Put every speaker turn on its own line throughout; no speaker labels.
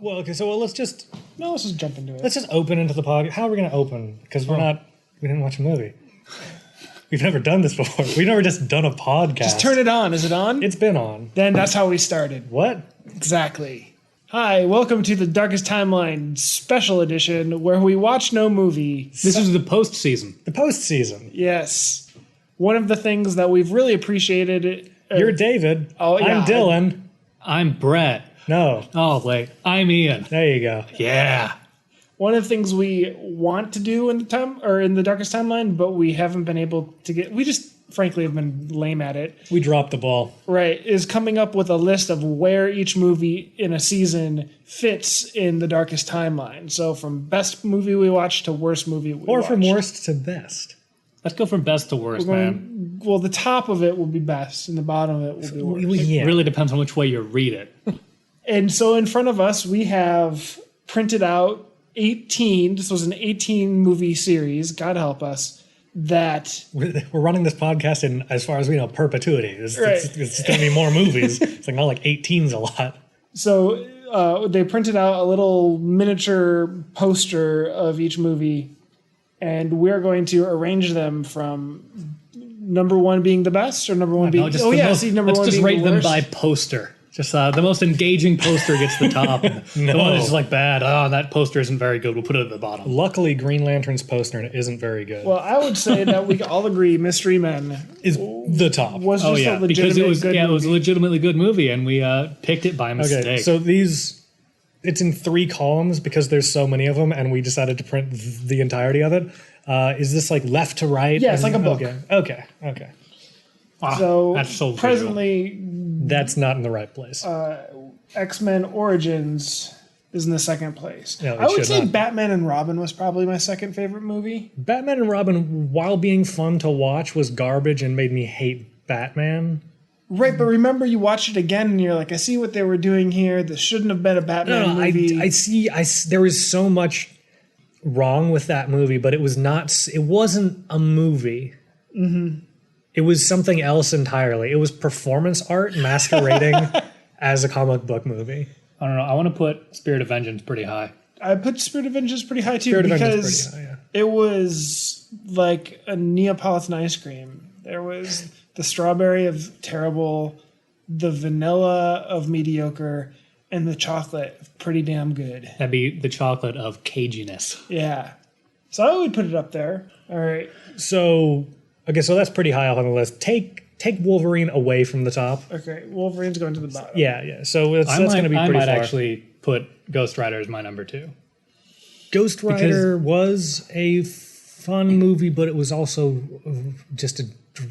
Well, okay, so let's just
jump into it.
let's just open into the podcast. How are we going to open? Because we didn't watch a movie. We've never done this before. We've never just done a podcast.
Just turn it on. Is it on?
It's been on.
Then that's how we started.
What?
Exactly. Hi, welcome to the Darkest Timeline Special Edition, where we watch no movie.
This is the post-season.
The post-season.
Yes. One of the things that we've really appreciated...
You're David.
Oh, yeah,
I'm Dylan.
I'm Brett.
No.
Oh, wait. I'm Ian.
There you go.
Yeah.
One of the things we want to do in the Darkest Timeline, but we haven't been able to get... We just, frankly, have been lame at it.
We dropped the ball.
Right. Is coming up with a list of where each movie in a season fits in the Darkest Timeline. So from best movie we watched to worst movie we watched.
Or from worst to best.
Let's go from best to worst, man.
Well, the top of it will be best, and the bottom of it will be worst.
Yeah.
It really depends on which way you read it.
And so in front of us, we have printed out 18. This was an 18-movie series, God help us, that...
We're running this podcast in, as far as we know, perpetuity. It's going to be more movies. It's like, not like 18's a lot.
So they printed out a little miniature poster of each movie, and we're going to arrange them from number one being the best or number one being...
Let's just rate them by poster. Just the most engaging poster gets the top. The one that's like bad. Oh, that poster isn't very good. We'll put it at the bottom.
Luckily, Green Lantern's poster isn't very good.
Well, I would say that we all agree Mystery Men
is the top.
Was just a
because it was
good movie.
It was a legitimately good movie, and we picked it by mistake.
Okay, so it's in 3 columns because there's so many of them, and we decided to print the entirety of it. Is this like left to right?
Yeah, it's like a book.
Okay.
So
that's so
presently,
that's not in the right place.
X-Men Origins is in the second place.
No,
I would say
not.
Batman and Robin was probably my second favorite movie.
Batman and Robin, while being fun to watch, was garbage and made me hate Batman.
Right, but remember you watched it again and you're like, I see what they were doing here. This shouldn't have been a Batman movie.
I see. There was so much wrong with that movie, but it wasn't a movie. Mm-hmm. It was something else entirely. It was performance art masquerading as a comic book movie.
I don't know. I want to put Spirit of Vengeance pretty high.
I put Spirit of Vengeance pretty high too because it was like a Neapolitan ice cream. There was the strawberry of terrible, the vanilla of mediocre, and the chocolate of pretty damn good.
That'd be the chocolate of caginess.
Yeah. So I would put it up there. All right.
So that's pretty high up on the list. Take Wolverine away from the top.
Okay, Wolverine's going to the bottom.
Yeah. So that's going to be pretty far.
I might actually put Ghost Rider as my number 2.
Ghost Rider was a fun movie, but it was also just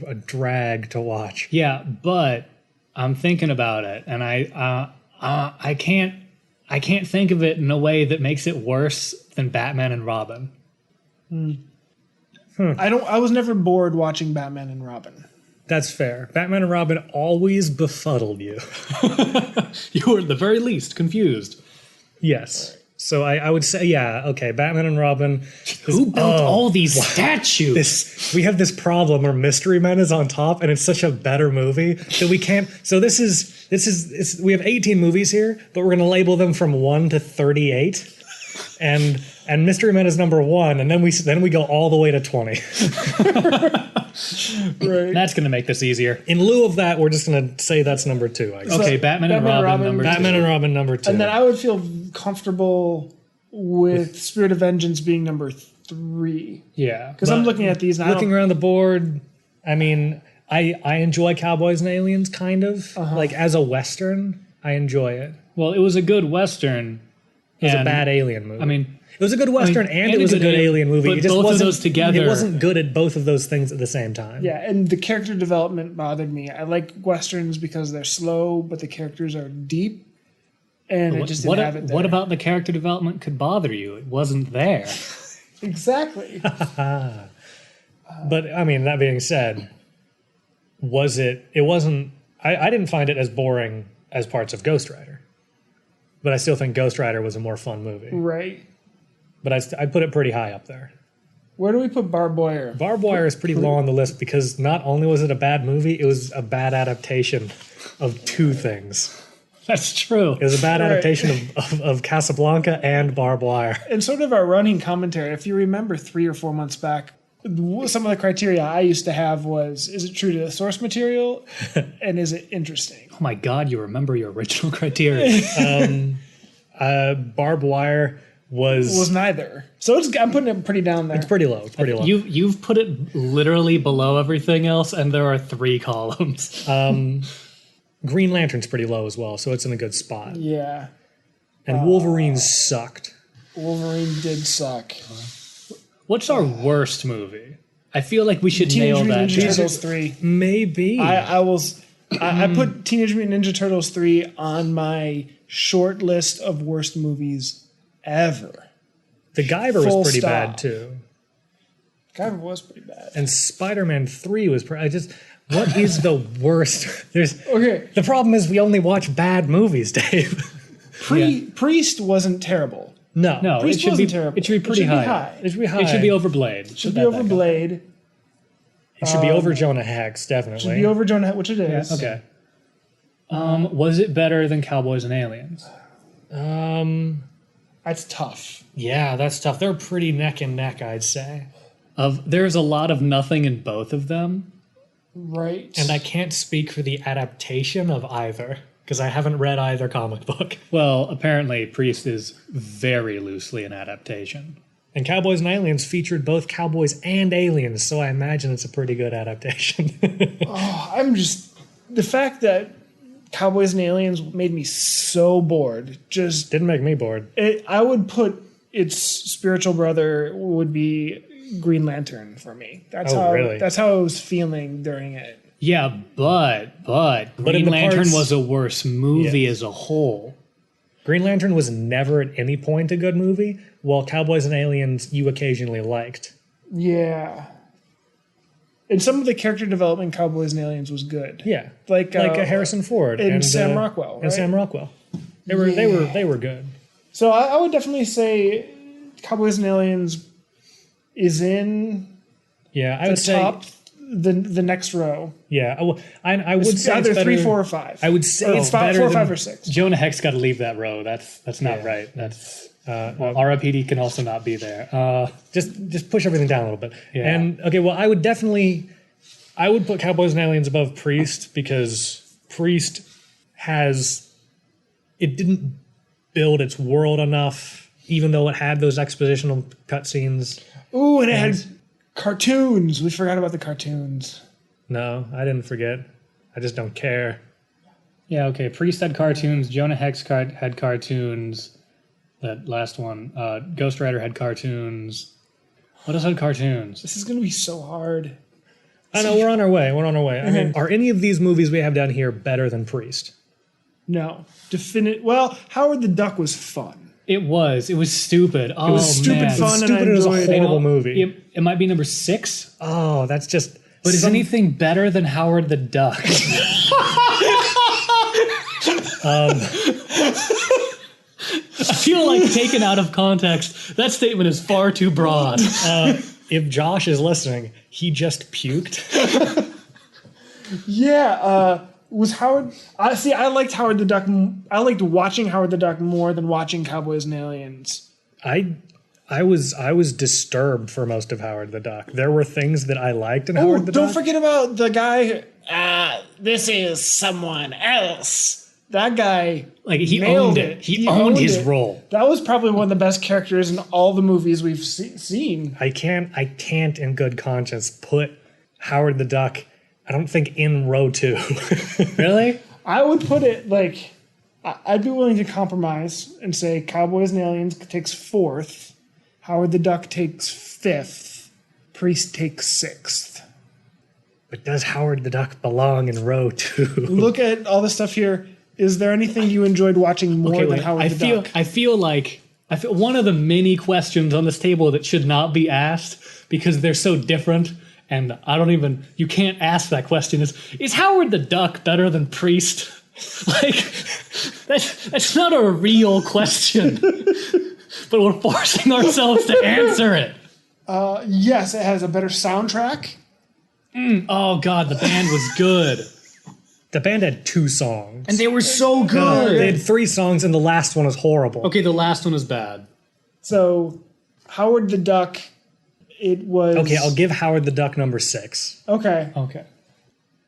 a drag to watch.
Yeah, but I'm thinking about it, and I can't think of it in a way that makes it worse than Batman and Robin.
I was never bored watching Batman and Robin.
That's fair. Batman and Robin always befuddled you.
You were at the very least confused.
Yes. So I would say, Batman and Robin.
Who built all these statues?
We have this problem where Mystery Men is on top, and it's such a better movie that we can't. So this is we have 18 movies here, but we're going to label them from 1 to 38, and Mystery Men is number 1, and then we go all the way to 20.
Right.
That's going to make this easier.
In lieu of that, we're just going to say that's number 2. I guess.
Okay, Batman and Robin number 2.
Batman and Robin number 2.
And then I would feel comfortable with Spirit of Vengeance being number 3.
Yeah.
Because I'm looking at these now.
Looking around the board, I mean, I enjoy Cowboys and Aliens, kind of. Like, as a Western, I enjoy it.
Well, it was a good Western.
It was a bad alien movie.
I mean...
It was a good Western and it was a good alien movie.
But
it just
both
wasn't,
of those together...
It wasn't good at both of those things at the same time.
Yeah, and the character development bothered me. I like Westerns because they're slow, but the characters are deep. And it just didn't have it there.
What about the character development could bother you? It wasn't there.
Exactly.
But, I mean, that being said, it wasn't... I didn't find it as boring as parts of Ghost Rider. But I still think Ghost Rider was a more fun movie.
Right.
But I put it pretty high up there.
Where do we put Barbed Wire?
Barbed Wire is pretty low on the list because not only was it a bad movie, it was a bad adaptation of 2 things.
That's true.
It was a bad adaptation of Casablanca and Barbed Wire.
And sort of our running commentary, if you remember 3 or 4 months back, some of the criteria I used to have was, is it true to the source material? And is it interesting?
Oh my God, you remember your original criteria.
Barbed Wire was
neither. So I'm putting it pretty down there.
It's pretty low. It's pretty low.
You've put it literally below everything else, and there are 3 columns.
Green Lantern's pretty low as well, so it's in a good spot.
Yeah.
And Wolverine sucked.
Wolverine did suck.
What's our worst movie? I feel like we should nail that.
Teenage Mutant Ninja Turtles 3.
Maybe.
I put Teenage Mutant Ninja Turtles 3 on my short list of worst movies ever.
The Guyver was pretty bad too.
Guyver was pretty bad.
And Spider-Man 3 was what is the worst?
Okay.
The problem is we only watch bad movies, Dave.
Priest wasn't terrible.
No,
Priest wasn't terrible.
It should be pretty high.
It should be high.
It should be over Blade.
It should be over Blade.
It should be over Jonah Hex, definitely.
Should be over Jonah, which it is.
Okay. Was it better than Cowboys and Aliens?
That's tough.
Yeah, that's tough. They're pretty neck and neck, I'd say.
There's a lot of nothing in both of them.
Right.
And I can't speak for the adaptation of either, because I haven't read either comic book.
Well, apparently Priest is very loosely an adaptation.
And Cowboys and Aliens featured both cowboys and aliens, so I imagine it's a pretty good adaptation.
The fact that Cowboys and Aliens made me so bored. Just
didn't make me bored.
I would put its spiritual brother would be Green Lantern for me. That's how I was feeling during it.
Yeah, but Green Lantern was a worse movie as a whole.
Green Lantern was never at any point a good movie, while Cowboys and Aliens you occasionally liked.
Yeah. And some of the character development in Cowboys and Aliens was good.
Yeah.
Like
Harrison Ford
and Sam Rockwell. Right?
And Sam Rockwell. They were good.
So I would definitely say Cowboys and Aliens is in
I would say
top the next row.
Yeah. I would say
either
it's
3, 4, or 5.
I would say
it's 4, 5, or 6.
Jonah Hex got to leave that row. That's not right. That's RIPD can also not be there.
Just push everything down a little bit.
Yeah.
And okay, well, I would put Cowboys and Aliens above Priest because Priest it didn't build its world enough, even though it had those expositional cutscenes.
Ooh, and it had cartoons. We forgot about the cartoons.
No, I didn't forget. I just don't care.
Yeah, okay. Priest had cartoons. Jonah Hex had cartoons. That last one. Ghost Rider had cartoons. What else had cartoons?
This is going to be so hard.
I know, we're on our way. I mean, are any of these movies we have down here better than Priest?
No. Well, Howard the Duck was fun.
It was stupid. Oh,
it was stupid
man.
fun,
stupid
and I enjoyed
it was a horrible movie.
It might be number 6.
Oh, that's just...
But is anything better than Howard the Duck? I feel like taken out of context, that statement is far too broad.
If Josh is listening, he just puked.
Was Howard... I liked Howard the Duck... I liked watching Howard the Duck more than watching Cowboys and Aliens.
I was disturbed for most of Howard the Duck. There were things that I liked in Howard the Duck.
Don't forget about the guy... this is someone else. That guy...
Like, he owned it. He owned his role.
That was probably one of the best characters in all the movies we've seen.
I can't in good conscience put Howard the Duck... I don't think in row 2.
Really?
I would put it like, I'd be willing to compromise and say Cowboys and Aliens takes 4th, Howard the Duck takes 5th, Priest takes 6th.
But does Howard the Duck belong in row 2?
Look at all the stuff here. Is there anything you enjoyed watching more than Howard the Duck?
I feel one of the many questions on this table that should not be asked because they're so different. And you can't ask that question. Is Howard the Duck better than Priest? Like, that's not a real question. But we're forcing ourselves to answer it.
Yes, it has a better soundtrack.
Oh, God, the band was good.
The band had 2 songs.
And they were so good.
They had 3 songs, and the last one was horrible.
Okay, the last one was bad.
So, Howard the Duck, it was...
Okay, I'll give Howard the Duck number 6.
Okay.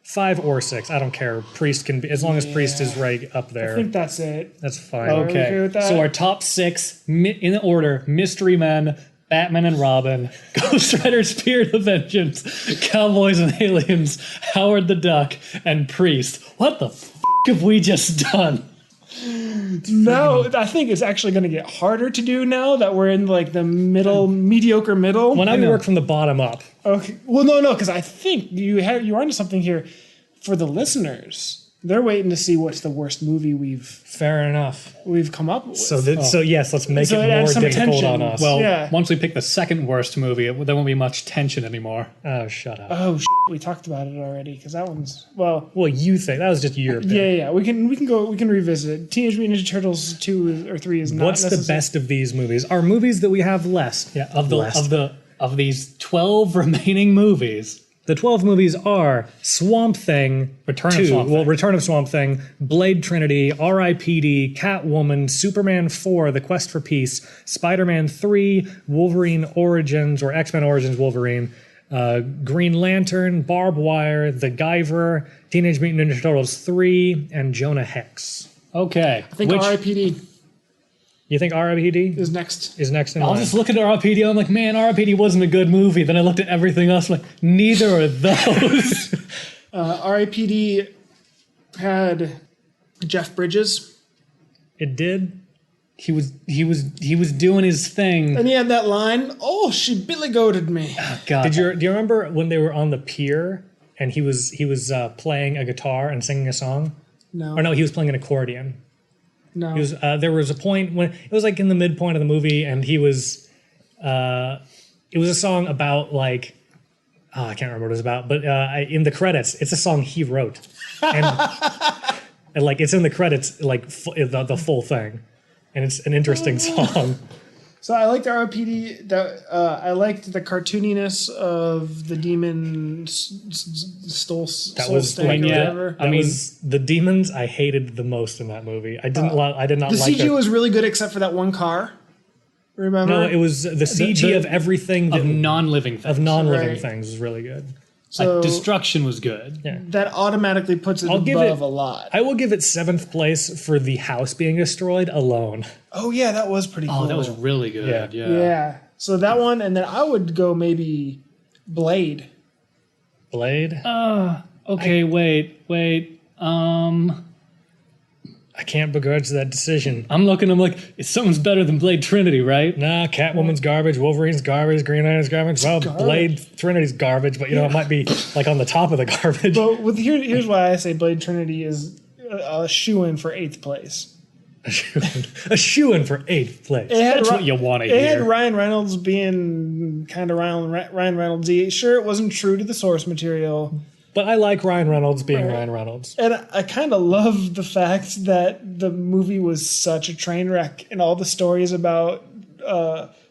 5 or 6, I don't care. Priest can be, as long as Priest is right up there.
I think that's it.
That's fine.
Are we okay with that?
So our top 6, in order, Mystery Men, Batman and Robin, Ghost Rider Spirit of Vengeance, Cowboys and Aliens, Howard the Duck, and Priest. What the f*** have we just done?
No, I think it's actually going to get harder to do now that we're in like the mediocre middle.
When I work from the bottom up.
Okay. Well, no, because I think you're onto something here for the listeners. They're waiting to see what's the worst movie
Fair enough.
we've come up with.
So yes, let's make
So
it
it adds
more
some
difficult
tension.
on us.
Well,
Yeah.
once we pick the second worst movie, there won't be much tension anymore.
Oh, shut up.
Oh, we talked about it already because that one's well.
Well, you think that was just your pick.
Yeah. We can revisit it. Teenage Mutant Ninja Turtles 2 or 3 is not.
What's the best of these movies? Are movies that we have less?
Yeah, of these 12 remaining movies.
The 12 movies are Swamp Thing,
Return of Swamp Thing.
Return of Swamp Thing, Blade Trinity, R.I.P.D., Catwoman, Superman 4, The Quest for Peace, Spider-Man 3, Wolverine Origins or X-Men Origins Wolverine, Green Lantern, Barbed Wire, The Guyver, Teenage Mutant Ninja Turtles 3, and Jonah Hex.
Okay.
I think R.I.P.D.
You think R.I.P.D.
is next.
is next in
I
line?
was just looking at R.I.P.D. I'm like, man, R.I.P.D. wasn't a good movie. Then I looked at everything else. I'm like, neither are those.
R.I.P.D. had Jeff Bridges,
It did?
he was doing his thing.
and he had that line. Oh, she Billy goated me.
God.
Do you remember when they were on the pier and he was playing a guitar and singing a song?
No,
Or no, he was playing an accordion.
no.
He was, there was a point when it was like in the midpoint of the movie, and he was. It was a song about like, I can't remember what it was about, but in the credits, it's a song he wrote, and, and like it's in the credits, like the full thing, and it's an interesting song.
So I liked R.I.P.D. I liked the cartooniness of the demon stole
That
soul
was
snake
like
or whatever.
that was the demons I hated the most in that movie. I did not
The
like
CG was really good except for that one car. Remember?
No, it was the CG of everything
of non-living things.
of non-living
Right.
things was really good.
so
Like, Destruction was good.
Yeah.
that automatically puts it
I'll give
above
it-
a lot.
I will give it 7th place for the house being destroyed alone.
Oh yeah, that was pretty cool.
Oh, that was really good. Yeah.
yeah. So that one, and then I would go maybe Blade.
Blade?
Okay, wait.
I can't begrudge that decision.
I'm like, someone's better than Blade Trinity, right?
Nah, Catwoman's garbage, Wolverine's garbage, Green Lantern's garbage. Well,
garbage.
Blade Trinity's garbage, but it might be like on the top of the garbage.
But here's why I say Blade Trinity is a shoe-in for 8th place.
A shoe-in for 8th place.
That's what you want to
It had
hear.
Ryan Reynolds being kind of Ryan Reynolds-y. Sure, it wasn't true to the source material.
But I like Ryan Reynolds being Ryan Reynolds.
And I kind of love the fact that the movie was such a train wreck and all the stories about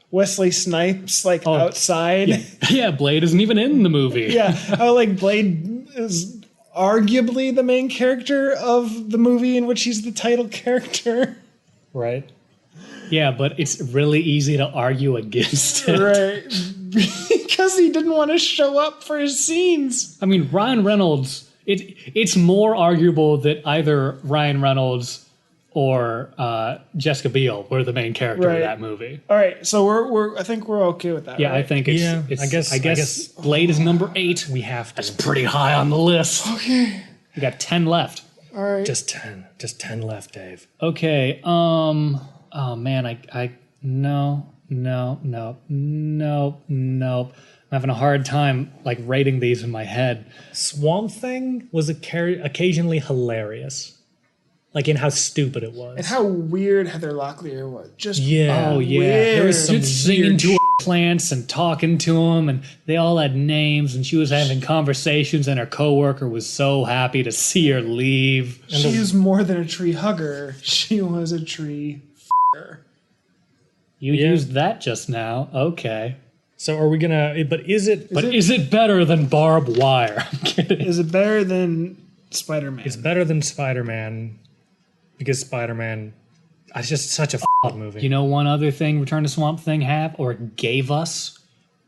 Wesley Snipes outside.
Yeah, Blade isn't even in the movie.
Yeah, how like Blade is arguably the main character of the movie in which he's the title character.
Right?
Yeah, but it's really easy to argue against it.
Right. Because he didn't want to show up for his scenes.
I mean, Ryan Reynolds, it's more arguable that either Ryan Reynolds or Jessica Biel were the main character
Right.
of that movie.
All right, so I think we're okay with that.
Yeah,
right?
I think it's
I guess
Blade is number 8.
we have to.
That's pretty high on the list.
Okay.
We got 10 left.
All right.
Just 10. Just 10 left, Dave.
Okay. Oh man, no. I'm having a hard time like rating these in my head.
Swamp Thing was occasionally hilarious. Like in how stupid it was.
And how weird Heather Locklear was. Just
Yeah.
Oh yeah,
Weird.
there was some
Just
singing
weird
to her plants and talking to them, and they all had names, and she was having conversations, and her coworker was so happy to see her leave.
she was more than a tree hugger. She was a tree f***er.
You used that just now, okay?
So are we gonna? But is it?
But is it better than barbed wire? I'm kidding.
Is it better than Spider-Man.
It's better than Spider-Man because Spider-Man, it's just such a movie.
You know, one other thing Return to Swamp Thing gave us?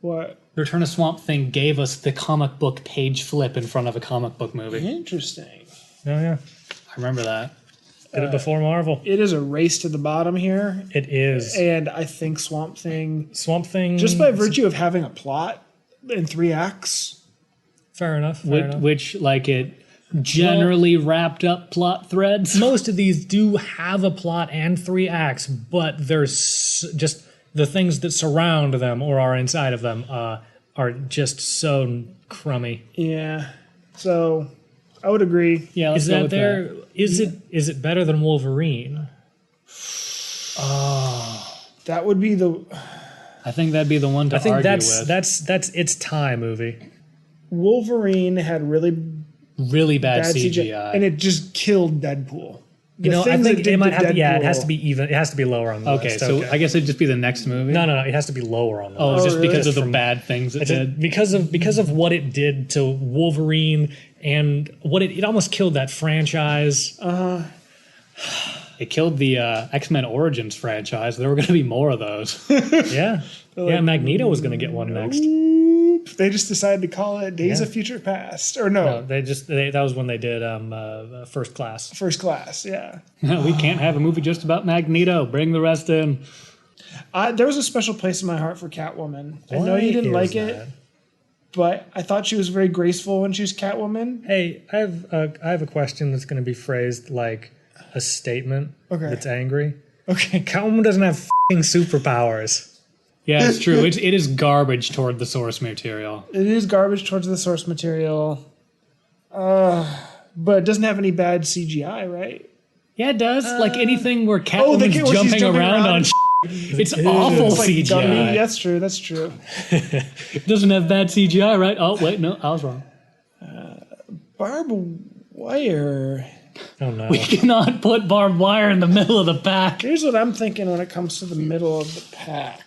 What?
Return to Swamp Thing gave us the comic book page flip in front of a comic book movie.
Interesting.
Oh, yeah.
I remember that.
Did it before Marvel.
It is a race to the bottom here.
It is.
And I think Swamp Thing,
just
by virtue of having a plot in 3 acts.
Fair enough.
Which like, it generally wrapped up plot threads.
Most of these do have a plot and 3 acts, but there's just the things that surround them or are inside of them are just so crummy.
Yeah. So I would agree.
Yeah, let's go with that.
Is it better than Wolverine?
That would be the...
I think that'd be the one to argue with.
That's its tie movie.
Wolverine had really
bad CGI.
and it just killed Deadpool.
I think it might have. Yeah, it has to be even. It has to be lower on the list.
So I guess it'd just be the next movie.
No, it has to be lower on the list.
Oh, just
really?
because of the bad things it did.
Because of what it did to Wolverine and what it almost killed that franchise.
It killed the X-Men Origins franchise. There were going to be more of those.
Yeah, Magneto was going to get one next.
They just decided to call it Days of Future Past, or no?
That was when they did First Class.
First Class, yeah.
We can't have a movie just about Magneto. Bring the rest in.
There was a special place in my heart for Catwoman. I know you didn't like it, but I thought she was very graceful when she was Catwoman.
Hey, I have a question that's going to be phrased like a statement that's angry.
Okay.
Catwoman doesn't have f***ing superpowers.
Yeah, it's true. It is garbage toward the source material.
It is garbage towards the source material. But it doesn't have any bad CGI, right?
Yeah, it does. Like anything where Catwoman's jumping around on it's awful
It's like
CGI.
dummy. That's true. That's true.
It doesn't have bad CGI, right? Oh, wait, no, I was wrong.
Barbed wire.
Oh, no.
We cannot put barbed wire in the middle of the pack.
Here's what I'm thinking when it comes to the middle of the pack.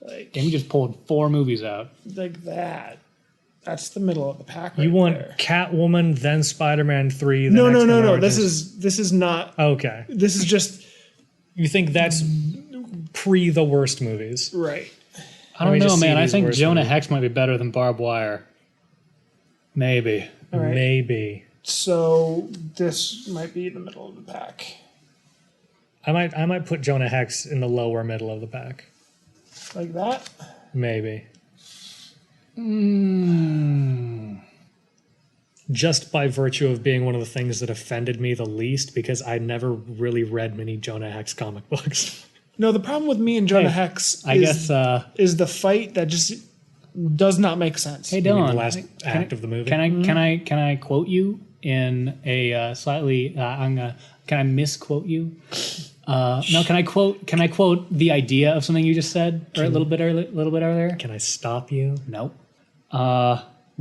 Like,
And we just pulled 4 movies out.
like that. That's the middle of the pack. Right
You want
there.
Catwoman, then Spider-Man 3, then
No.
X-Men
This
Origins.
is not.
Okay.
This is just
You think that's pre the worst movies?
right.
I don't know,
just see
man. I
these
think
worst
Jonah
movies.
Hex might be better than barbed wire. Maybe.
All right.
Maybe.
So this might be in the middle of the pack,
I might put Jonah Hex in the lower middle of the pack.
like that.
Maybe. Just by virtue of being one of the things that offended me the least, because I never really read many Jonah Hex comic books.
No, the problem with me and Jonah
Hey,
Hex
I guess.
is the fight that just does not make sense.
Hey,
You mean
Dylan.
the last act of the movie.
Can I quote you in a slightly? Can I misquote you? No. Can I quote the idea of something you just said or a little bit earlier?
Can I stop you?
Nope.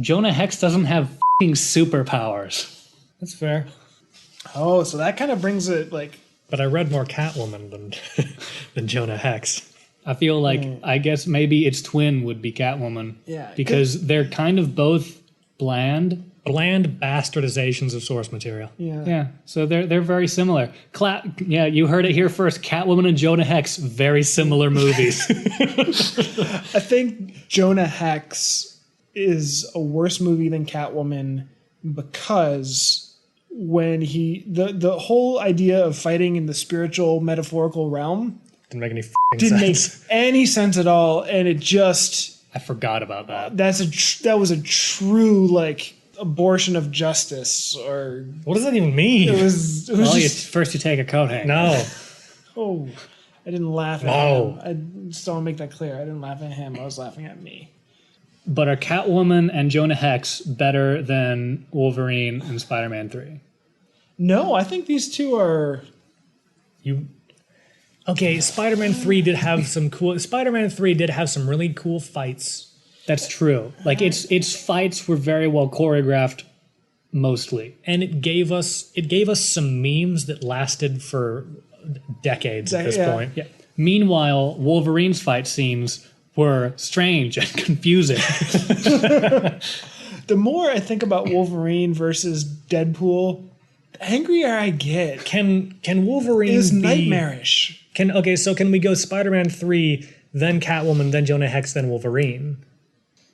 Jonah Hex doesn't have f***ing superpowers.
That's fair.
Oh, so that kind of brings it like.
But I read more Catwoman than Jonah Hex.
I feel like I guess maybe its twin would be Catwoman.
Yeah,
Because they're kind of both bland.
Bland bastardizations of source material.
Yeah, so they're very similar. Yeah, you heard it here first. Catwoman and Jonah Hex, very similar movies.
I think Jonah Hex is a worse movie than Catwoman because when the whole idea of fighting in the spiritual metaphorical realm
Didn't make any
didn't
sense.
make any sense at all, and it just
I forgot about that.
that was a true like abortion of justice, or
What does that even mean?
it was
Well,
just,
first you take a coat hanger.
No.
oh, I didn't laugh at
No.
him. I just want to make that clear. I didn't laugh at him. I was laughing at me.
But are Catwoman and Jonah Hex better than Wolverine and Spider-Man 3?
No, I think these two are.
Okay, Spider-Man 3 did have some cool. Spider-Man 3 did have some really cool fights.
That's true. Like its fights were very well choreographed, mostly.
And it gave us some memes that lasted for decades at this
Yeah.
point.
Yeah. Meanwhile, Wolverine's fight scenes were strange and confusing.
The more I think about Wolverine versus Deadpool, the angrier I get.
Can Wolverine
Is
be
nightmarish.
Can we go Spider-Man 3, then Catwoman, then Jonah Hex, then Wolverine?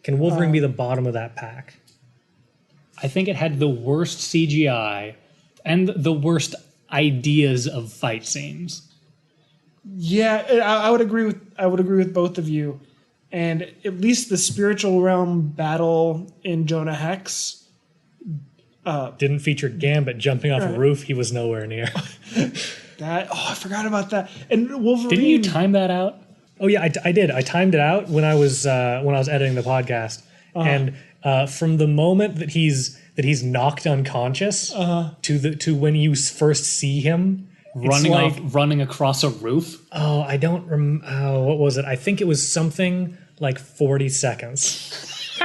Can Wolverine be the bottom of that pack?
I think it had the worst CGI and the worst ideas of fight scenes.
Yeah, I would agree with both of you. And at least the spiritual realm battle in Jonah Hex
Didn't feature Gambit jumping off a roof. He was nowhere near.
I forgot about that. And Wolverine.
Didn't you time that out?
Oh yeah, I did. I timed it out when I was editing the podcast, and from the moment that he's knocked unconscious to when you first see him
running across a roof.
Oh, I don't what was it? I think it was something like 40 seconds.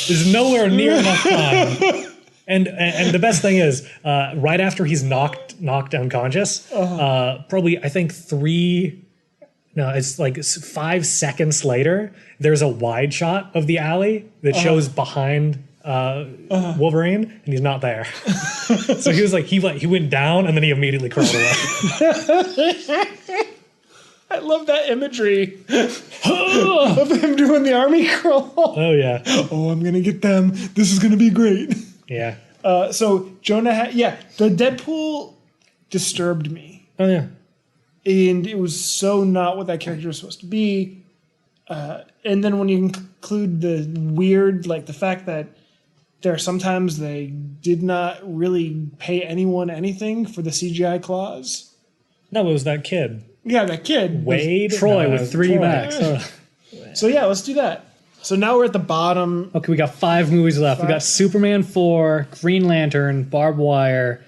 There's nowhere near enough time. And the best thing is, right after he's knocked unconscious, probably I think it's like 5 seconds later, there's a wide shot of the alley that shows behind Wolverine, and he's not there. So he was like he went down and then he immediately crawled away.
I love that imagery of him doing the army crawl.
Oh yeah.
Oh, I'm gonna get them. This is gonna be great.
Yeah.
So Jonah, the Deadpool disturbed me.
Oh yeah.
And it was so not what that character was supposed to be. And then when you include the weird, like the fact that there are sometimes they did not really pay anyone anything for the CGI claws.
No, it was that kid.
Yeah, that kid.
Wade.
Troy with 3 backs.
So yeah, let's do that. So now we're at the bottom.
Okay, we got 5 movies left. We got Superman 4, Green Lantern, Barbed Wire,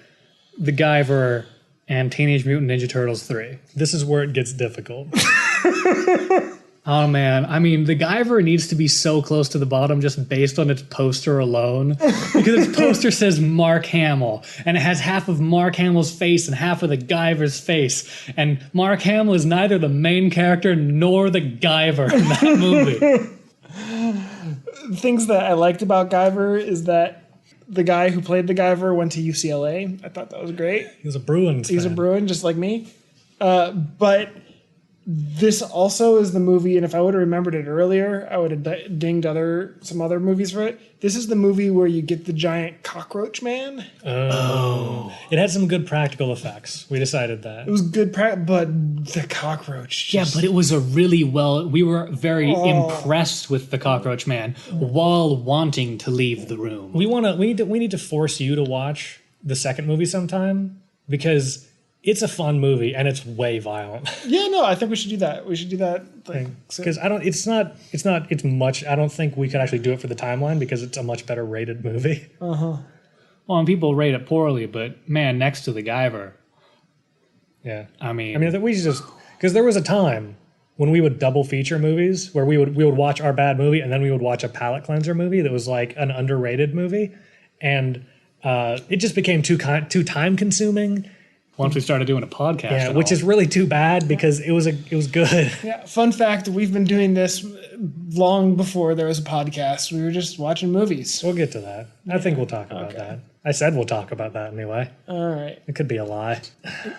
The Guyver, and Teenage Mutant Ninja Turtles 3.
This is where it gets difficult.
Oh man, I mean, The Guyver needs to be so close to the bottom just based on its poster alone. Because its poster says Mark Hamill, and it has half of Mark Hamill's face and half of the Guyver's face. And Mark Hamill is neither the main character nor the Guyver in that movie.
Things that I liked about Guyver is that the guy who played the Guyver went to UCLA. I thought that was great.
He was a Bruins fan.
He's a Bruin, just like me. But this also is the movie, and if I would have remembered it earlier, I would have dinged some other movies for it. This is the movie where you get the giant cockroach man.
Oh. It had some good practical effects. We decided that.
It was good, but the cockroach.
Yeah, but it was we were very impressed with the cockroach man while wanting to leave the room.
We need to force you to watch the second movie sometime, because it's a fun movie and it's way violent.
Yeah, no, I think we should do that. We should do that.
Because I don't think we could actually do it for the timeline because it's a much better rated movie.
Well, and people rate it poorly, but man, next to The Guyver.
Yeah.
I mean,
I think we should just, because there was a time when we would double feature movies where we would watch our bad movie and then we would watch a palate cleanser movie that was like an underrated movie. And it just became too time consuming.
Once we started doing a podcast,
which is really too bad because it was good.
Yeah. Fun fact: we've been doing this long before there was a podcast. We were just watching movies.
We'll get to that. I think we'll talk about that. I said we'll talk about that anyway.
All right.
It could be a lie.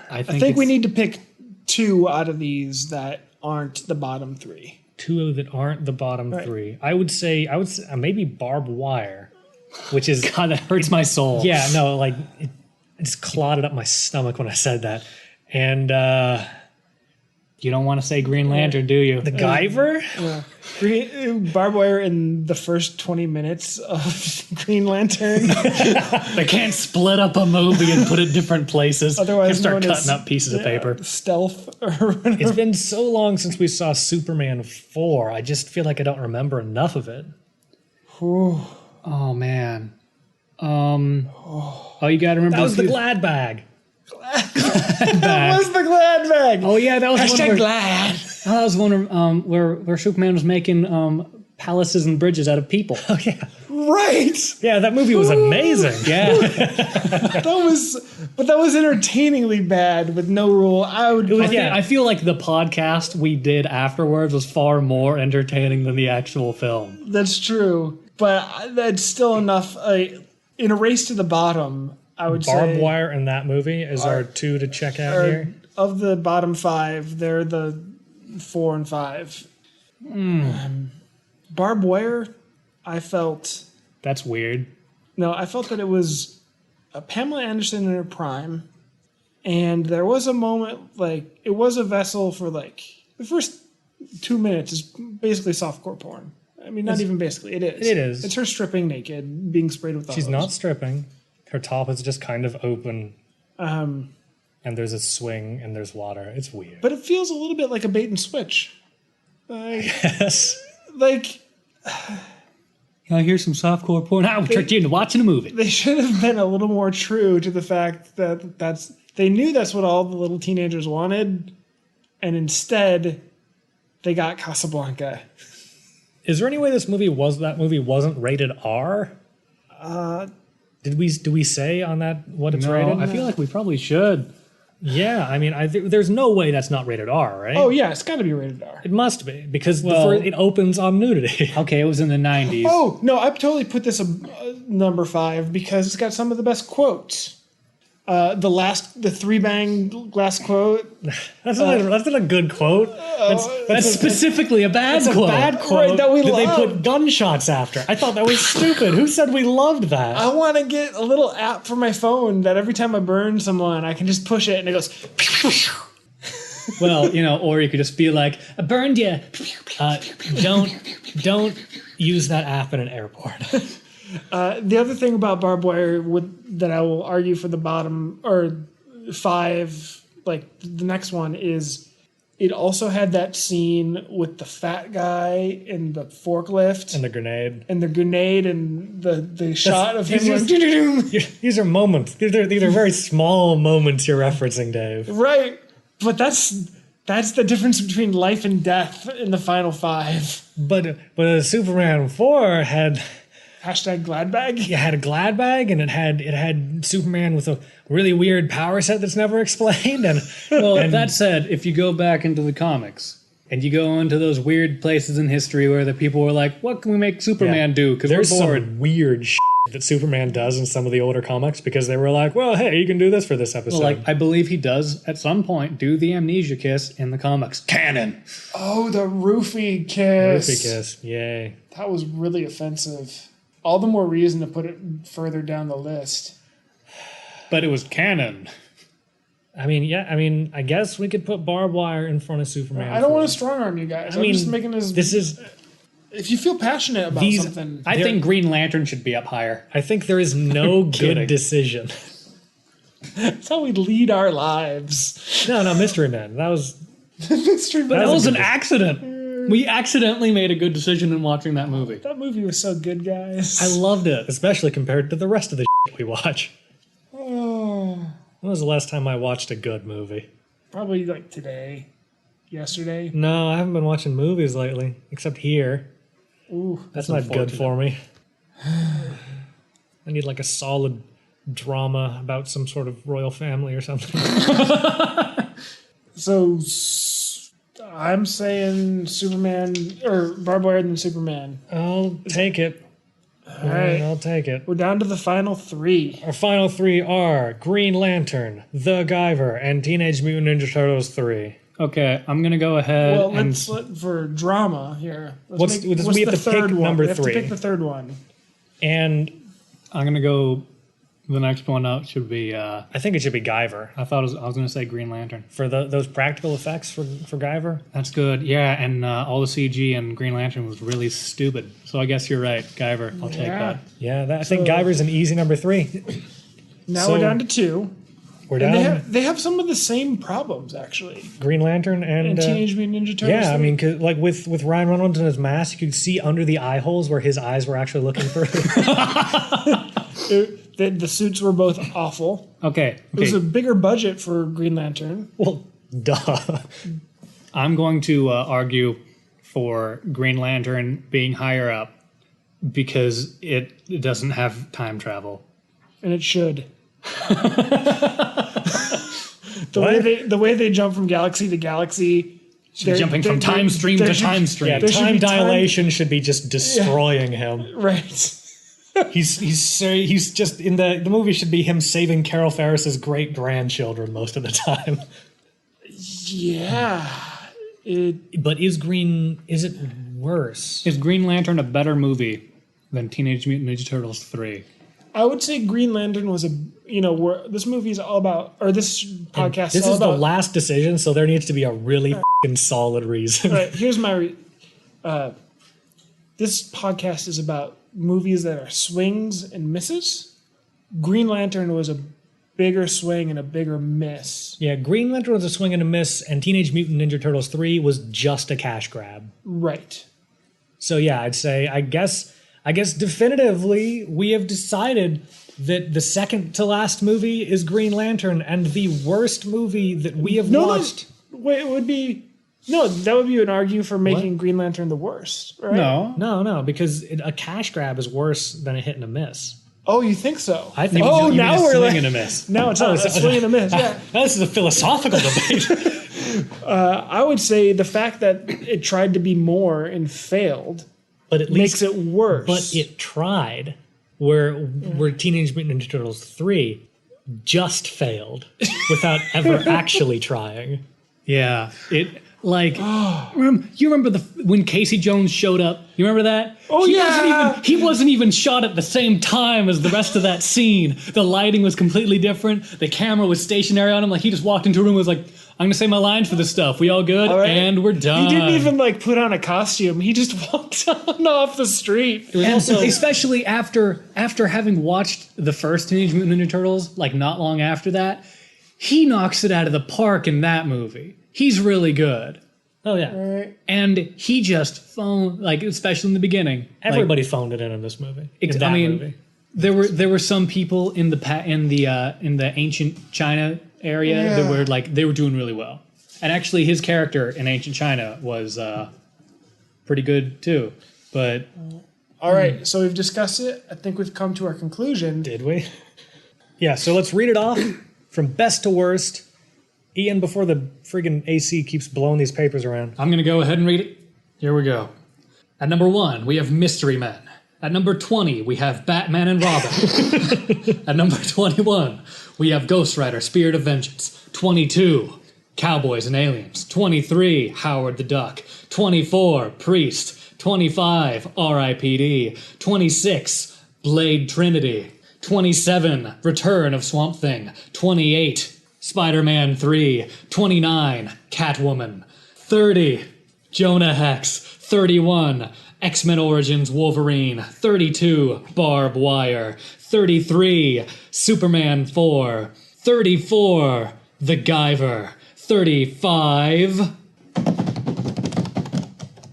I think we need to pick 2 out of these that aren't the bottom 3.
2 that aren't the bottom 3. I would say maybe Barbed Wire, which is
God, that hurts my soul.
Yeah. No, like. It just clotted up my stomach when I said that. And
you don't want to say Green Lantern, do you?
The Guyver?
Barbed Wire in the first 20 minutes of Green Lantern.
They can't split up a movie and put it different places.
Otherwise,
start cutting up pieces of paper.
Stealth or whatever.
It's been so long since we saw Superman 4. I just feel like I don't remember enough of it.
Oh man. You gotta remember.
That was the Glad Bag.
That was the Glad Bag.
Oh yeah, that was
#glad.
That was one where Superman was making palaces and bridges out of people.
Oh yeah,
Right.
yeah. That movie was amazing.
Yeah.
That was entertainingly bad with no rule.
I feel like the podcast we did afterwards was far more entertaining than the actual film.
That's true, but that's still enough. In a race to the bottom, I would say
Barbed Wire and that movie is our two to check out here.
Of the bottom 5, they're the 4 and 5. Barbed Wire, I felt.
That's weird.
No, I felt that it was Pamela Anderson in her prime, and there was a moment like it was a vessel for like the first 2 minutes is basically softcore porn. I mean, not even basically. It is.
It is.
It's her stripping naked, being sprayed with the
She's
hose.
not stripping. Her top is just kind of open. And there's a swing and there's water. It's weird.
But it feels a little bit like a bait and switch.
Yes.
Like,
Here's some softcore porn. I tricked you into watching a movie.
they should have been a little more true to the fact that they knew that's what all the little teenagers wanted, and instead they got Casablanca.
Is there any way that movie wasn't rated R? Do we say on that what it's rated?
I feel like we probably should.
Yeah, I mean, there's no way that's not rated R, right?
Oh yeah, it's got to be rated R.
It must be because
Well-
it opens on nudity.
Okay, it was in the 90s.
Oh no, I've totally put this number 5 because it's got some of the best quotes. The 3-bang glass quote.
That's not a good quote.
That's specifically a bad quote.
Bad quote
Right, that we
they
love.
put gunshots after. I thought that was stupid. Who said we loved that?
I want to get a little app for my phone that every time I burn someone, I can just push it and it goes.
Well, or you could just be like, I burned you.
Don't use that app in an airport.
The other thing about Barbed Wire that I will argue for the bottom or 5, like the next one is, it also had that scene with the fat guy and the forklift
And the grenade.
and the shot of him.
These are moments. These are very small moments you're referencing, Dave.
Right, but that's the difference between life and death in the final 5.
But Superman 4 had
Glad bag.
you had a glad bag and it had Superman with a really weird power set that's never explained. And
Well, that said, if you go back into the comics and you go into those weird places in history where the people were like, what can we make Superman do? Because we're
there's
bored.
some weird that Superman does in some of the older comics because they were like, well, hey, you can do this for this episode.
Well, I believe he does at some point do the amnesia kiss in the comics. Canon.
Oh, the roofie kiss.
Roofie kiss, yay.
That was really offensive. All the more reason to put it further down the list.
But it was canon.
I guess we could put Barbed Wire in front of Superman.
I don't want to strong arm you guys. I'm just making this.
This is.
If you feel passionate about something,
I think Green Lantern should be up higher.
I think there is no
Kidding.
good decision.
that's how we lead our lives.
No, Mystery Man. That was.
Mystery Man.
That was
a
an
good
accident. We accidentally made a good decision in watching that movie.
That movie was so good, guys.
I loved it, especially compared to the rest of the we watch.
Oh,
When was the last time I watched a good movie?
probably like today, yesterday.
No, I haven't been watching movies lately, except here.
Ooh,
That's not good for me. I need like a solid drama about some sort of royal family or something.
so I'm saying Superman or Barbed Wire than Superman.
I'll take it.
All right,
I'll take it.
we're down to the final 3.
Our final 3 are Green Lantern, The Guyver, and Teenage Mutant Ninja Turtles 3.
Okay, I'm gonna go ahead
Well,
and
for drama here.
We have to pick number
We have to
3.
pick the third one.
And
I'm gonna go. The next one up should be.
I think it should be Guyver.
I was gonna say Green Lantern.
For those practical effects for Guyver.
That's good. Yeah, and all the CG in Green Lantern was really stupid. So I guess you're right, Guyver. I'll take that.
Yeah, I think Guyver's an easy number 3.
Now
So-
we're down to 2.
We're
And
down.
they have some of the same problems actually.
Green Lantern and
Teenage Mutant Ninja Turtles.
yeah, I
3.
mean, 'cause, like with Ryan Reynolds and his mask, you could see under the eye holes where his eyes were actually looking for.
The suits were both awful.
Okay.
It was
Okay.
a bigger budget for Green Lantern.
Well, duh.
I'm going to argue for Green Lantern being higher up because it doesn't have time travel.
And it should. The way they jump from galaxy to galaxy.
Jumping from time stream to time stream.
Yeah, time dilation should be just destroying him.
Right.
He's just in the movie should be him saving Carol Ferris's great grandchildren most of the time.
Yeah.
But is it worse?
Is Green Lantern a better movie than Teenage Mutant Ninja Turtles 3?
I would say Green Lantern was this movie is all about, or this podcast
This
is all
is the
about,
last decision, so there needs to be a really fucking solid reason.
All right, here's my this podcast is about movies that are swings and misses. Green Lantern was a bigger swing and a bigger miss.
Yeah, Green Lantern was a swing and a miss, and Teenage Mutant Ninja Turtles 3 was just a cash grab.
Right.
So yeah, I'd say, I guess definitively we have decided that the second to last movie is Green Lantern, and the worst movie that we have watched.
Wait, it would be that would be an argument for making Green Lantern the worst, right?
No, because a cash grab is worse than a hit and a miss.
Oh, you think so?
I think.
Oh, now we're
swing and a miss.
Now it's a swing and a miss. Yeah.
This is a philosophical debate.
I would say the fact that it tried to be more and failed,
but at
makes
least
it worse.
But it tried. Where Teenage Mutant Ninja Turtles 3 just failed without ever actually trying.
Yeah, you remember when Casey Jones showed up? You remember that?
Oh,
He wasn't even shot at the same time as the rest of that scene. The lighting was completely different. The camera was stationary on him. Like, he just walked into a room and was like, I'm going to say my lines for this stuff. We all good? All right. And we're done.
He didn't even put on a costume. He just walked on off the street.
And also, especially after having watched the first Teenage Mutant Ninja Turtles, not long after that, he knocks it out of the park in that movie. He's really good.
Oh yeah,
right.
And he just phoned, especially in the beginning.
Everybody phoned it in this movie. Movie.
There were some people in the ancient China area that were they were doing really well, and actually his character in ancient China was pretty good too. But
all right, so we've discussed it. I think we've come to our conclusion.
Did we? Yeah. So let's read it off from best to worst. Ian, before the friggin' AC keeps blowing these papers around.
I'm going to go ahead and read it. Here we go. At number 1, we have Mystery Men. At number 20, we have Batman and Robin. At number 21, we have Ghost Rider, Spirit of Vengeance. 22, Cowboys and Aliens. 23, Howard the Duck. 24, Priest. 25, R.I.P.D. 26, Blade Trinity. 27, Return of Swamp Thing. 28, Spider-Man 3, 29, Catwoman, 30, Jonah Hex, 31, X-Men Origins Wolverine, 32, Barbed Wire, 33, Superman 4, 34, The Guyver, 35,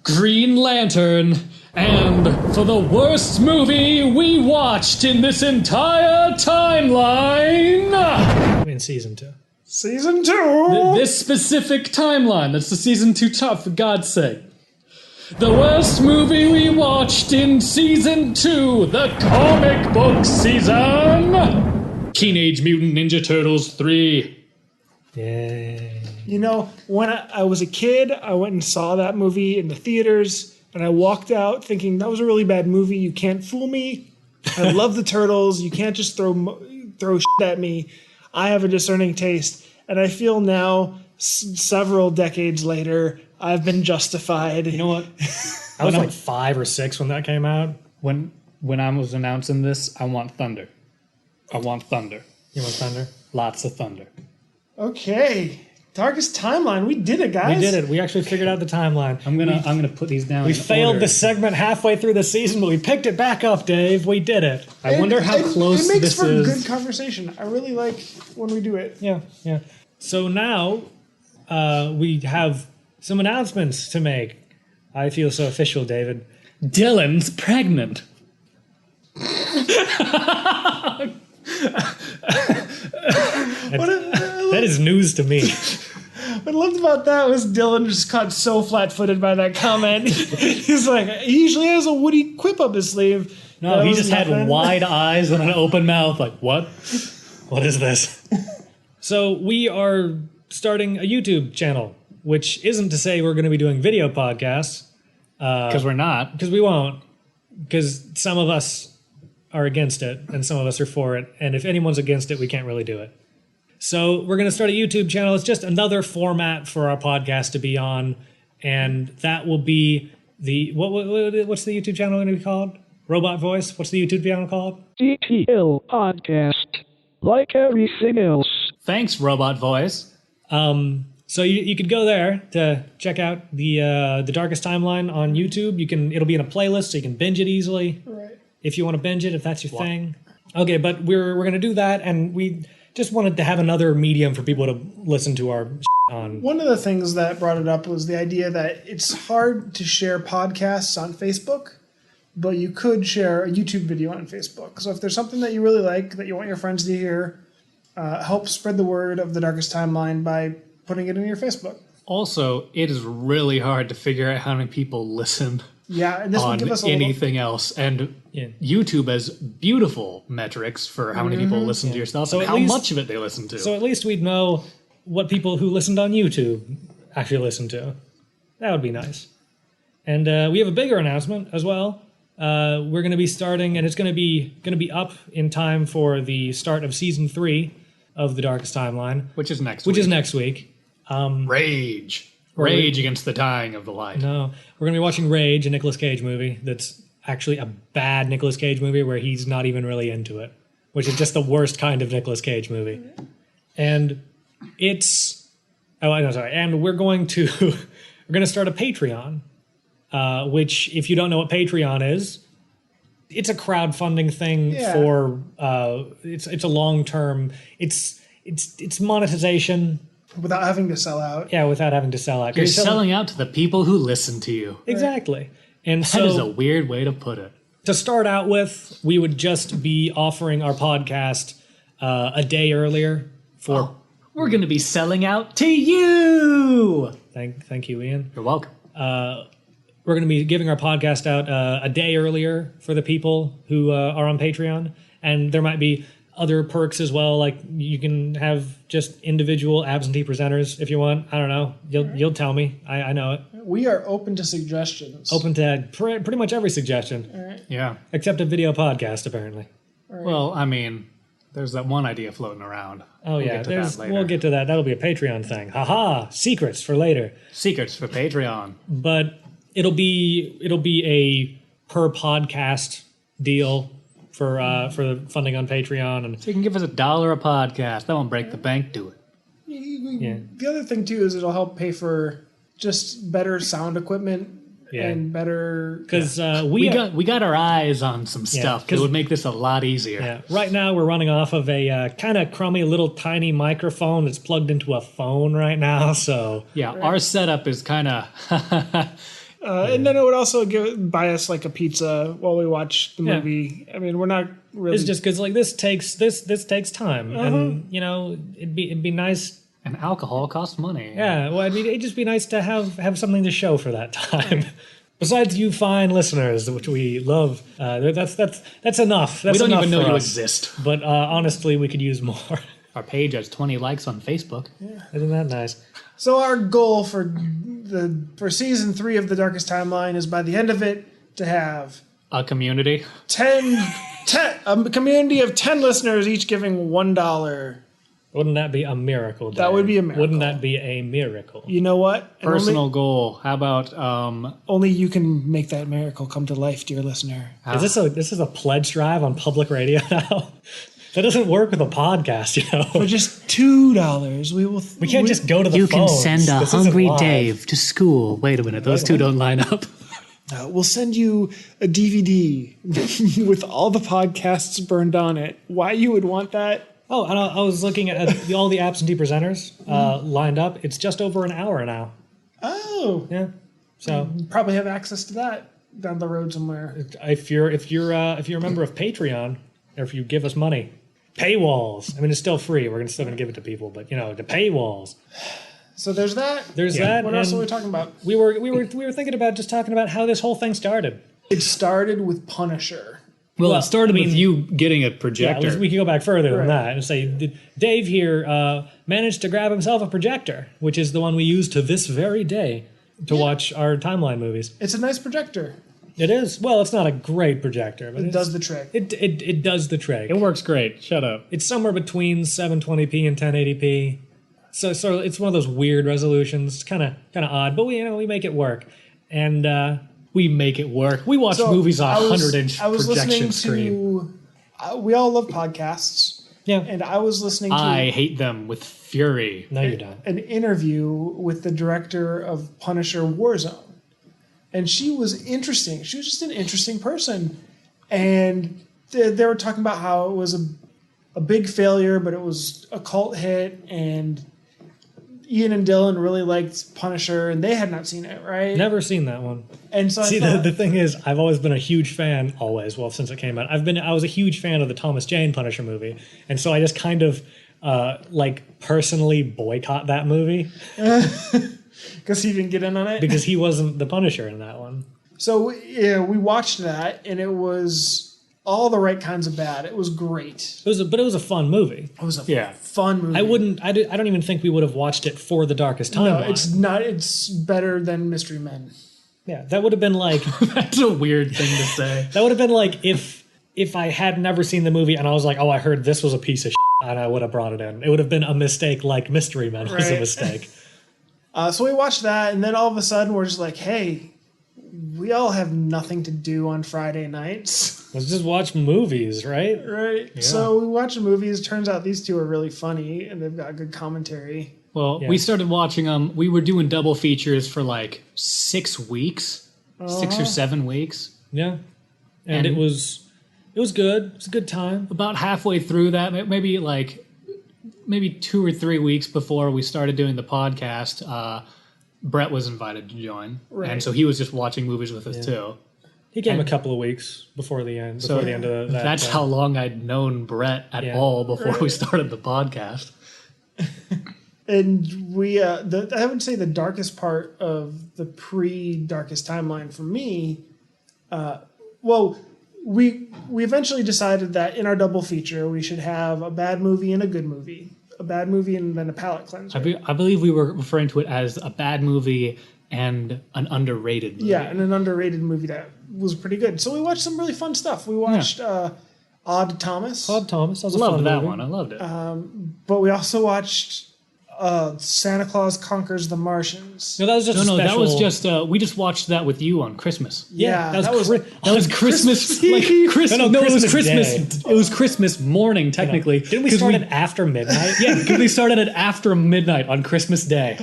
Green Lantern, and for the worst movie we watched in this entire timeline...
In season 2.
Season 2!
This specific timeline. That's the season 2 top, for God's sake. The worst movie we watched in season 2, the comic book season. Teenage Mutant Ninja Turtles 3.
Yay.
When I was a kid, I went and saw that movie in the theaters, and I walked out thinking, that was a really bad movie. You can't fool me. I love the Turtles. You can't just throw shit at me. I have a discerning taste, and I feel now, several decades later, I've been justified.
You know what?
I was 5 or 6 when that came out.
When I was announcing this, I want thunder. I want thunder.
You want thunder?
Lots of thunder.
Okay. Darkest timeline. We did it, guys.
We did it. We actually figured out the timeline.
I'm gonna put these down.
We failed
order.
the segment halfway through the season, but we picked it back up, Dave. We did it.
I wonder how close
it makes
this
for
is.
good conversation. I really like when we do it.
Yeah. So now we have some announcements to make. I feel so official, David.
Dylan's pregnant.
That is news to me.
What I loved about that was Dylan just caught so flat-footed by that comment. He's like, he usually has a witty quip up his sleeve.
No, he just had wide eyes and an open mouth, like, what?
What is this? So we are starting a YouTube channel, which isn't to say we're going to be doing video podcasts.
Because we're not.
Because we won't. Because some of us are against it, and some of us are for it. And if anyone's against it, we can't really do it. So we're going to start a YouTube channel. It's just another format for our podcast to be on. And that will be the... what's the YouTube channel going to be called? Robot Voice? What's the YouTube channel called?
DTLPodcast. Like everything else.
Thanks, Robot Voice.
So you could go there to check out the Darkest Timeline on YouTube. It'll be in a playlist, so you can binge it easily.
Right.
If you want to binge it, if that's your thing. Okay, but we're going to do that, and we just wanted to have another medium for people to listen to our on.
One of the things that brought it up was the idea that it's hard to share podcasts on Facebook, but you could share a YouTube video on Facebook. So if there's something that you really like, that you want your friends to hear, help spread the word of the Darkest Timeline by putting it in your Facebook.
Also, it is really hard to figure out how many people listen
and this
on
will give us
anything else. And YouTube has beautiful metrics for how many people listen to your stuff and how much of it they listen to.
So at least we'd know what people who listened on YouTube actually listen to. That would be nice. And we have a bigger announcement as well. We're going to be starting, and it's going to be up in time for the start of season 3 of The Darkest Timeline,
which is next week. Rage against the dying of the light.
No, we're going to be watching Rage, a Nicolas Cage movie that's actually a bad Nicolas Cage movie where he's not even really into it, which is just the worst kind of Nicolas Cage movie. And and we're going to start a Patreon, which, if you don't know what Patreon is, it's a crowdfunding thing for it's a long term. It's monetization
without having to sell out.
Yeah, without having to sell out.
You're selling out to the people who listen to you.
Exactly. And
that is a weird way to put it.
To start out with, we would just be offering our podcast a day earlier for.
We're going to be selling out to you.
Thank you, Ian.
You're welcome.
We're going to be giving our podcast out a day earlier for the people who are on Patreon. And there might be other perks as well, like you can have just individual absentee presenters if you want. I don't know. You'll tell me. I know it.
We are open to suggestions.
Open to pretty much every suggestion.
All right.
Yeah.
Except a video podcast, apparently.
Right.
Well, I mean, there's that one idea floating around.
Oh, we'll get to that. That'll be a Patreon thing. Haha, secrets for later.
Secrets for Patreon.
But it'll be a per podcast deal for the funding on Patreon, and
so you can give us $1 a podcast. That won't break the bank. Do it.
The other thing too is it'll help pay for just better sound equipment and better
because we got our eyes on some stuff that would make this a lot easier.
Yeah. Right now we're running off of a kind of crummy little tiny microphone that's plugged into a phone right now. So
our setup is kind of.
And then it would also buy us like a pizza while we watch the movie. I mean, we're not really.
It's just because like this takes time, and it'd be nice.
And alcohol costs money.
Yeah, well, I mean, it'd just be nice to have something to show for that time. Besides you fine listeners, which we love, that's enough.
We don't even know you exist.
But honestly, we could use more.
Our page has 20 likes on Facebook.
Yeah, isn't that nice?
So our goal for season 3 of The Darkest Timeline is by the end of it to have
a community.
10 a community of 10 listeners each giving $1.
Wouldn't that be a miracle, Dave?
That would be a miracle.
Wouldn't that be a miracle?
You know what?
Personal goal. How about
only you can make that miracle come to life, dear listener.
Is this a pledge drive on public radio now? That doesn't work with a podcast,
For just $2,
we can't just go to the phone.
You can send a hungry Dave to school. Wait a minute, those two don't line up.
We'll send you a DVD with all the podcasts burned on it. Why you would want that?
Oh, and I was looking at all the absentee presenters lined up. It's just over an hour now.
Oh,
yeah. So
you probably have access to that down the road somewhere.
If you're a member of Patreon, or if you give us money. Paywalls. I mean, it's still free. We're still going to give it to people, but the paywalls.
So there's that.
There's that.
What else are we talking about?
We were thinking about just talking about how this whole thing started.
It started with Punisher.
Well, it started with you getting a projector.
Yeah, we can go back further than that and say Dave here managed to grab himself a projector, which is the one we use to this very day to watch our timeline movies.
It's a nice projector.
It is. Well, it's not a great projector, but
it does the trick.
It does the trick.
It works great. Shut up.
It's somewhere between 720p and 1080p. So it's one of those weird resolutions. It's kind of odd, but we make it work. And we make it work. We watch movies on a 100-inch projection screen.
We all love podcasts.
Yeah.
And I was listening to...
I hate them with fury.
No, you don't.
An interview with the director of Punisher Warzone. And she was interesting. She was just an interesting person. And they were talking about how it was a big failure, but it was a cult hit, and Ian and Dylan really liked Punisher, and they had not seen it, right?
Never seen that one.
And so
the thing is, I've always been a huge fan. Since it came out, I was a huge fan of the Thomas Jane Punisher movie, and so I just kind of personally boycott that movie
because he didn't get in on it
because he wasn't the Punisher in that one.
So yeah, we watched that, and it was all the right kinds of bad. It was great.
But it was a fun movie.
It was a fun movie.
I don't even think we would have watched it for the Darkest Timeline.
No, it's not. It's better than Mystery Men.
Yeah, that would have been like...
That's a weird thing to say.
That would have been like if I had never seen the movie and I was like, oh, I heard this was a piece of shit, and I would have brought it in. It would have been a mistake like Mystery Men was a mistake.
So we watched that, and then all of a sudden we're just like, hey, we all have nothing to do on Friday nights.
Let's just watch movies, right?
Right. Yeah. So we watched movies. Turns out these two are really funny, and they've got good commentary.
Well, we started watching them. We were doing double features for like 6 weeks, 6 or 7 weeks.
Yeah. And it was good. It was a good time.
About halfway through that, maybe 2 or 3 weeks before we started doing the podcast, Brett was invited to join. Right. And so he was just watching movies with us too.
He came a couple of weeks before the end. Before the end of that.
That's how long I'd known Brett at all before we started the podcast.
And we, I would say the darkest part of the pre-Darkest Timeline for me, we eventually decided that in our double feature we should have a bad movie and a good movie. A bad movie and then a palate cleanser.
I believe we were referring to it as a bad movie and an underrated movie.
Yeah, and an underrated movie that was pretty good. So we watched some really fun stuff. We watched Odd Thomas.
Odd Thomas. That was a
fun
fun
that
movie.
one. I loved it.
But we also watched Santa Claus Conquers the Martians.
No, that was just a special...
that was just we just watched that with you on Christmas.
Yeah,
that was
Christmas. It was Christmas. It was Christmas morning technically.
Didn't we start it after midnight?
Yeah, because we started it after midnight on Christmas Day.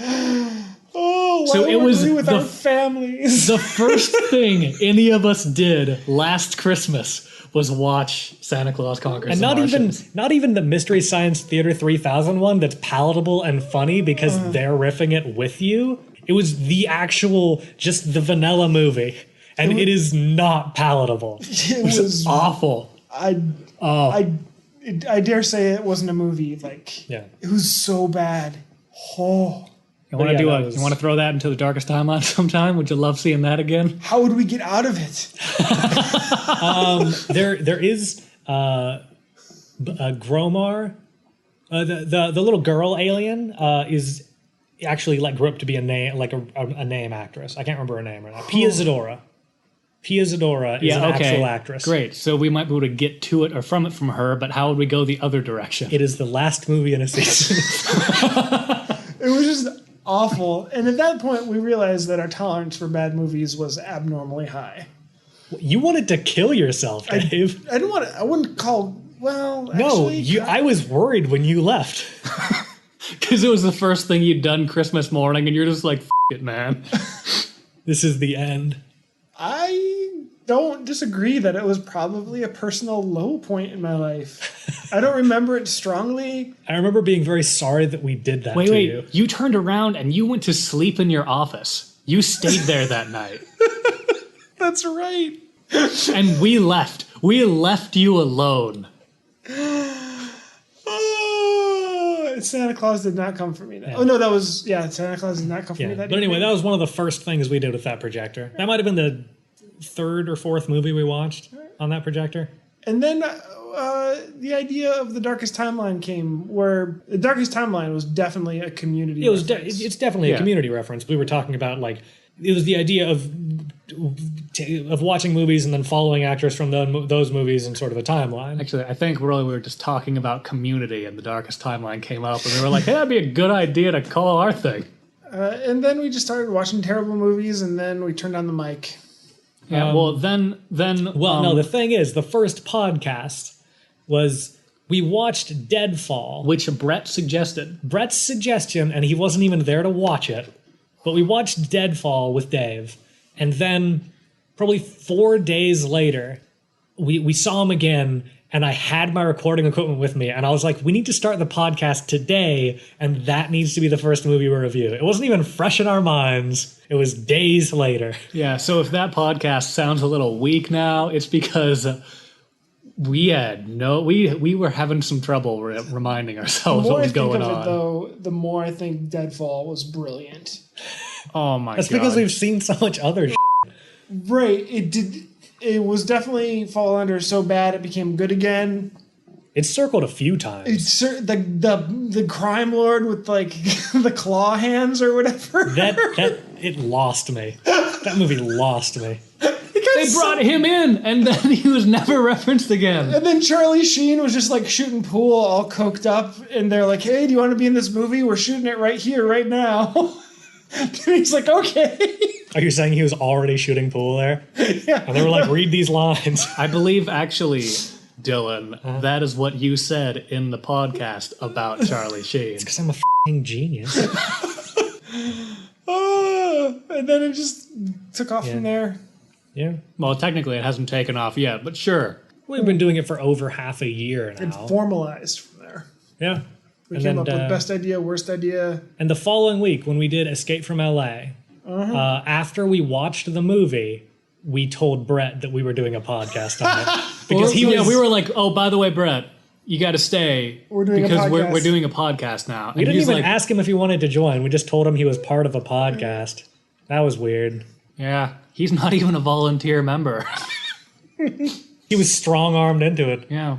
So it was with our families.
The first thing any of us did last Christmas was watch Santa Claus Conquers the Martians.
Not even the Mystery Science Theater 3000 one that's palatable and funny because they're riffing it with you. It was the actual, just the vanilla movie. And it is not palatable.
It was
awful.
I dare say it wasn't a movie. It was so bad. Oh.
You want to throw that into the Darkest Timeline sometime? Would you love seeing that again?
How would we get out of it?
There is Gromar, the little girl alien is actually grew up to be a name actress. I can't remember her name right now. Pia Zadora. Pia Zadora is an actual actress.
Great. So we might be able to get to it or from her, but how would we go the other direction?
It is the last movie in a season.
It was just awful. And at that point, we realized that our tolerance for bad movies was abnormally high.
You wanted to kill yourself, Dave.
I didn't want to. I wouldn't call. Well,
no. I was worried when you left
because it was the first thing you'd done Christmas morning, and you're just like, "F it, man.
This is the end."
I don't disagree that it was probably a personal low point in my life. I don't remember it strongly.
I remember being very sorry that we did that to you.
You turned around and you went to sleep in your office. You stayed there that night.
That's right.
And we left. We left you alone.
Santa Claus did not come for me. Yeah. Oh no, that was Santa Claus did not come for me. That
but anyway, that was one of the first things we did with that projector. That might have been the third or fourth movie we watched on that projector.
And then the idea of the Darkest Timeline came, where the Darkest Timeline was definitely a community.
It's definitely a community reference. We were talking about it was the idea of watching movies and then following actors from those movies in sort of a timeline.
Actually, I think really we were just talking about Community, and the Darkest Timeline came up, and we were like, hey, that'd be a good idea to call our thing.
And then we just started watching terrible movies, and then we turned on the mic.
Yeah,
no, the thing is, the first podcast was we watched Deadfall.
Which Brett suggested.
Brett's suggestion, and he wasn't even there to watch it, but we watched Deadfall with Dave. And then probably 4 days later, we saw him again, and I had my recording equipment with me, and I was like, we need to start the podcast today, and that needs to be the first movie we review. It wasn't even fresh in our minds. It was days later.
Yeah, so if that podcast sounds a little weak now, it's because we were having some trouble reminding ourselves what was going on.
Though, the more I think Deadfall was brilliant.
Oh my god.
That's because we've seen so much other shit.
Right. It was definitely fall under so bad it became good again.
It's circled a few times.
It's the crime lord with the claw hands or whatever.
It lost me. That movie lost me.
They brought him in, and then he was never referenced again.
And then Charlie Sheen was just shooting pool, all coked up, and they're like, "Hey, do you want to be in this movie? We're shooting it right here, right now." And he's like, "Okay."
Are you saying he was already shooting pool there?
Yeah.
And they were like, "Read these lines."
I believe, actually, Dylan, that is what you said in the podcast about Charlie Sheen.
It's because I'm a f***ing genius.
And then it just took off from there.
Yeah.
Well, technically it hasn't taken off yet, but sure.
We've been doing it for over half a year now.
It formalized from there.
Yeah.
We came up with best idea, worst idea.
And the following week, when we did Escape from L.A., after we watched the movie, we told Brett that we were doing a podcast on it. Because
we were like, oh, by the way, Brett, you got to stay.
We're doing a podcast.
We're doing a podcast now.
We didn't even ask him if he wanted to join. We just told him he was part of a podcast. That was weird.
Yeah, he's not even a volunteer member.
He was strong-armed into it.
Yeah.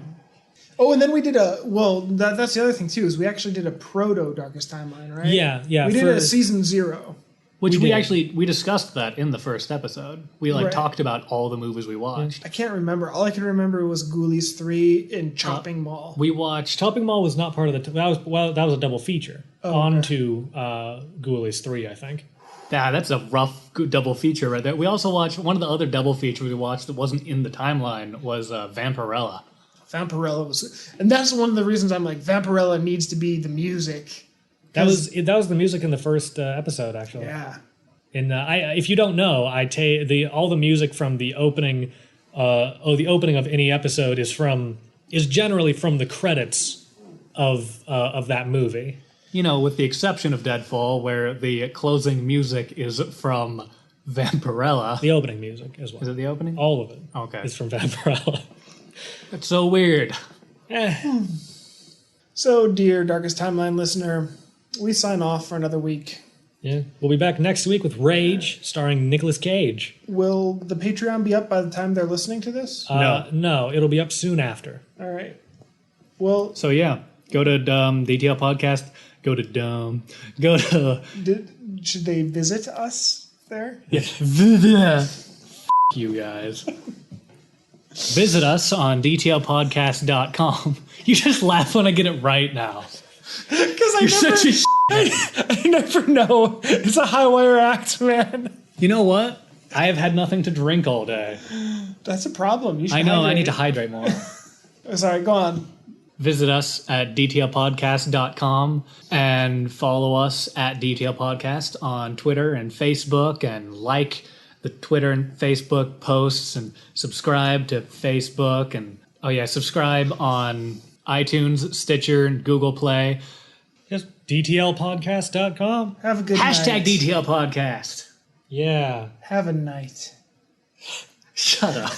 Oh, and then we did that's the other thing, too, is we actually did a proto-Darkest Timeline, right?
Yeah.
We did a season 0.
Which we discussed that in the first episode. We talked about all the movies we watched.
I can't remember. All I can remember was Ghoulies 3 and Chopping Mall.
We watched...
Chopping Mall was not part of the... that was a double feature. Onto Ghoulies 3, I think.
Yeah, that's a rough double feature right there. We also watched... One of the other double features we watched that wasn't in the timeline was Vampirella.
Vampirella was... And that's one of the reasons I'm like, Vampirella needs to be the music.
That was the music in the first episode, actually.
Yeah.
And if you don't know, all the music from the opening, the opening of any episode is generally from the credits of that movie.
You know, with the exception of Deadfall, where the closing music is from Vampirella.
The opening music as well.
Is it the opening?
All of it.
Okay.
Is from Vampirella.
That's so weird.
So, dear Darkest Timeline listener, we sign off for another week.
Yeah. We'll be back next week with Rage, starring Nicolas Cage.
Will the Patreon be up by the time they're listening to this?
No, it'll be up soon after.
All right. Well...
So, yeah. Go to DTL Podcast. Go to...
should they visit us there?
Yeah. F*** you guys. Visit us on DTLPodcast.com. You just laugh when I get it right now.
Because I never know. It's a high wire act, man.
You know what? I have had nothing to drink all day.
That's a problem. You should
I know.
hydrate.
I need to hydrate more.
Sorry, go on.
Visit us at DTLPodcast.com and follow us at DTLPodcast on Twitter and Facebook, and like the Twitter and Facebook posts, and subscribe to Facebook, and subscribe on iTunes, Stitcher, and Google Play.
Just DTLpodcast.com.
Have a good
night.
night.
DTL Podcast.
Yeah.
Have a night.
Shut up.